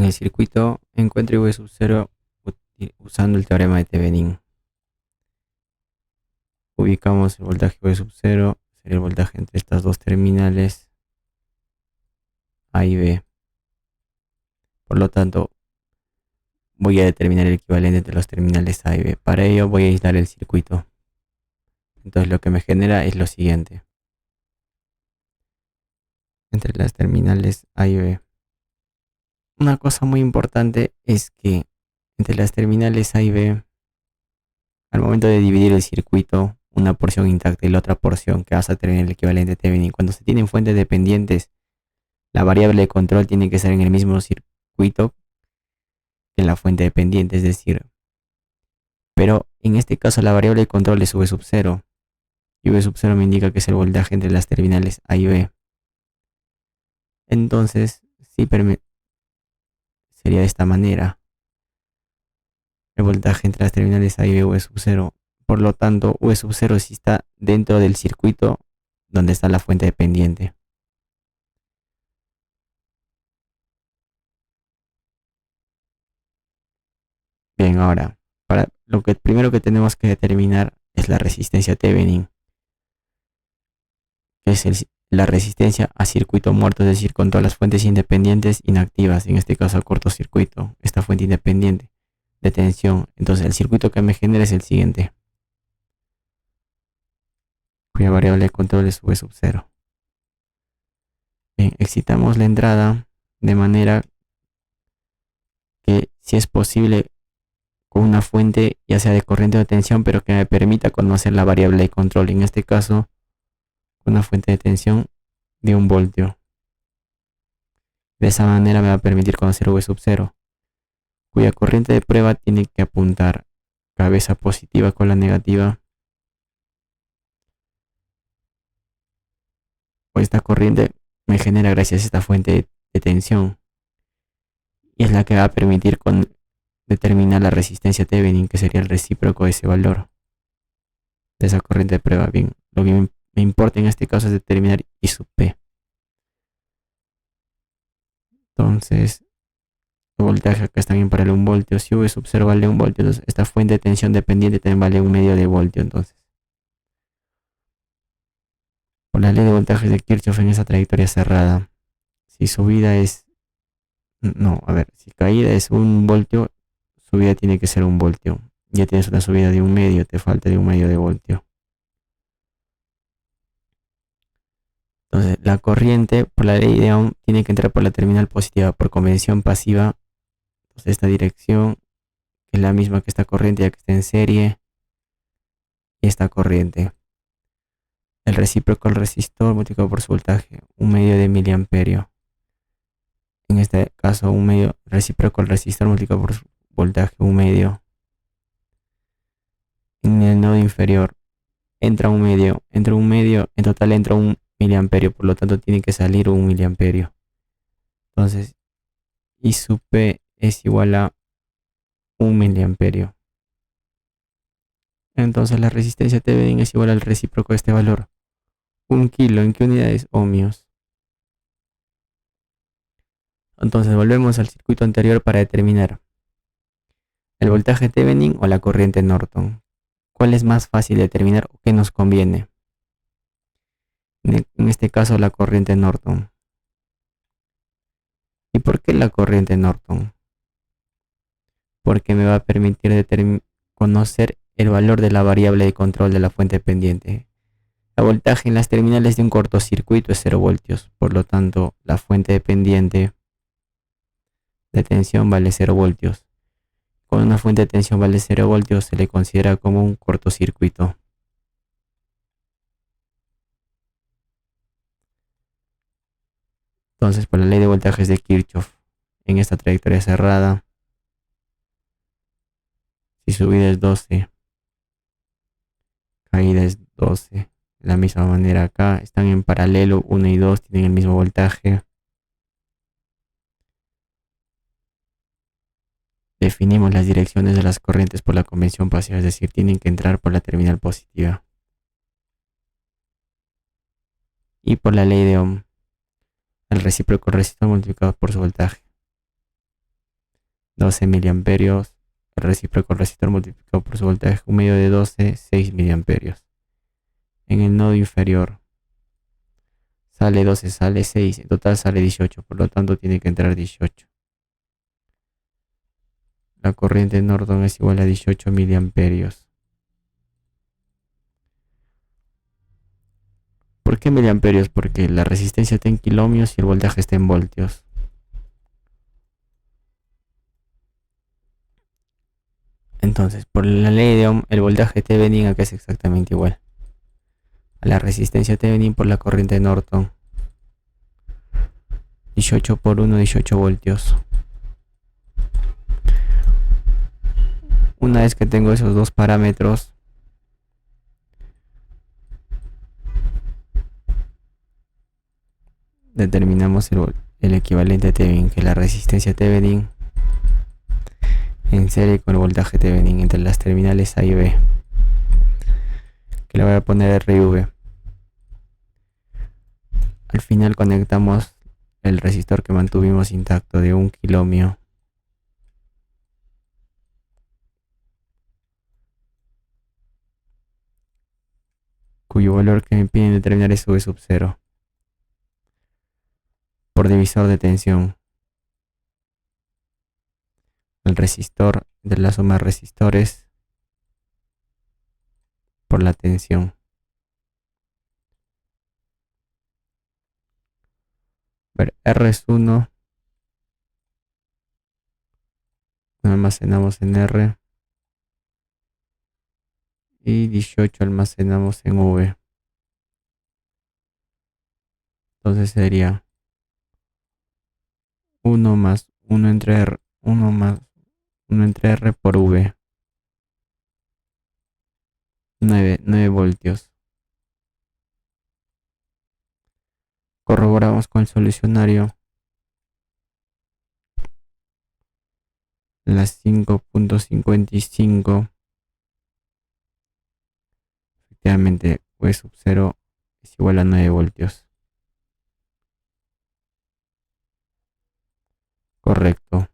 el circuito encuentro V sub 0 usando el teorema de Thevenin. Ubicamos el voltaje V sub 0, sería el voltaje entre estas dos terminales A y B. Por lo tanto, voy a determinar el equivalente entre los terminales A y B. Para ello voy a aislar el circuito. Entonces lo que me genera es lo siguiente. Entre las terminales A y B. Una cosa muy importante es que entre las terminales A y B, al momento de dividir el circuito, una porción intacta y la otra porción que vas a tener el equivalente de Thevenin, cuando se tienen fuentes dependientes, la variable de control tiene que ser en el mismo circuito que la fuente dependiente, es decir, pero en este caso la variable de control es V sub 0 y V sub 0 me indica que es el voltaje entre las terminales A y B. Entonces, sí, sería de esta manera. El voltaje entre las terminales A y B, V sub 0. Por lo tanto, V sub 0 sí está dentro del circuito donde está la fuente dependiente. Bien, ahora, para lo que primero que tenemos que determinar es la resistencia Thevenin, que es la resistencia a circuito muerto, es decir, con todas las fuentes independientes inactivas, en este caso a cortocircuito, esta fuente independiente de tensión. Entonces el circuito que me genera es el siguiente, cuya variable de control es V sub 0. Bien, excitamos la entrada de manera que, si es posible, con una fuente ya sea de corriente o de tensión, pero que me permita conocer la variable de control, en este caso con una fuente de tensión de 1 voltio. De esa manera me va a permitir conocer V sub 0, cuya corriente de prueba tiene que apuntar cabeza positiva con la negativa. Pues esta corriente me genera gracias a esta fuente de tensión y es la que va a permitir determinar la resistencia Thevenin, que sería el recíproco de ese valor de esa corriente de prueba. Bien, lo que me importa en este caso es determinar I sub P. Entonces, el voltaje acá está bien para el 1 voltio. Si V sub 0 vale 1 voltio, entonces esta fuente de tensión dependiente también vale 1/2 de voltio. Entonces, por la ley de voltajes de Kirchhoff en esa trayectoria cerrada, si subida es, no, a ver, si caída es 1 voltio, subida tiene que ser 1 voltio. Ya tienes una subida de 1/2, te falta de 1/2 de voltio. Entonces, la corriente, por la ley de Ohm, tiene que entrar por la terminal positiva por convención pasiva. Entonces, esta dirección es la misma que esta corriente, ya que está en serie. Y esta corriente, el recíproco del resistor multiplicado por su voltaje, 1/2 de miliamperio. En este caso, 1/2 recíproco del resistor multiplicado por su voltaje, 1/2. En el nodo inferior entra 1/2, entra 1/2, en total entra 1 miliamperio, por lo tanto tiene que salir 1 miliamperio. Entonces, I sub P es igual a 1 miliamperio. Entonces la resistencia Thevenin es igual al recíproco de este valor. 1 kilo, ¿en qué unidades? Ohmios. Entonces volvemos al circuito anterior para determinar el voltaje Thevenin o la corriente Norton. ¿Cuál es más fácil de determinar o qué nos conviene? En este caso la corriente Norton. ¿Y por qué la corriente Norton? Porque me va a permitir conocer el valor de la variable de control de la fuente pendiente. El voltaje en las terminales de un cortocircuito es 0 voltios, por lo tanto la fuente dependiente de tensión vale 0 voltios. Con una fuente de tensión vale 0 voltios se le considera como un cortocircuito. Entonces, por la ley de voltajes de Kirchhoff, en esta trayectoria cerrada, si subida es 12, caída es 12. De la misma manera acá, están en paralelo, 1 y 2 tienen el mismo voltaje. Definimos las direcciones de las corrientes por la convención pasiva, es decir, tienen que entrar por la terminal positiva. Y por la ley de Ohm, el recíproco resistor multiplicado por su voltaje. 12 miliamperios. El recíproco resistor multiplicado por su voltaje un medio de 12, 6 miliamperios. En el nodo inferior sale 12, sale 6, en total sale 18, por lo tanto tiene que entrar 18. La corriente Norton es igual a 18 miliamperios. ¿Por qué miliamperios? Porque la resistencia está en kiloohmios y el voltaje está en voltios. Entonces, por la ley de Ohm, el voltaje Thevenin acá es exactamente igual a la resistencia Thevenin por la corriente Norton. 18 por 1, 18 voltios. Una vez que tengo esos dos parámetros, determinamos el equivalente a Thevenin, que es la resistencia Thevenin en serie con el voltaje Thevenin entre las terminales A y B, que le voy a poner RV. Al final conectamos el resistor que mantuvimos intacto de 1 kiloohmio, cuyo valor que me piden determinar es V sub 0 por divisor de tensión. El resistor de la suma de resistores por la tensión. Ver, R es 1, almacenamos en R, y 18 almacenamos en V. Entonces sería 1 más 1 entre R, 1 más 1 entre R por V. 9 voltios. Corroboramos con el solucionario. Las 5.55. Efectivamente, V sub 0 es igual a 9 voltios. Correcto.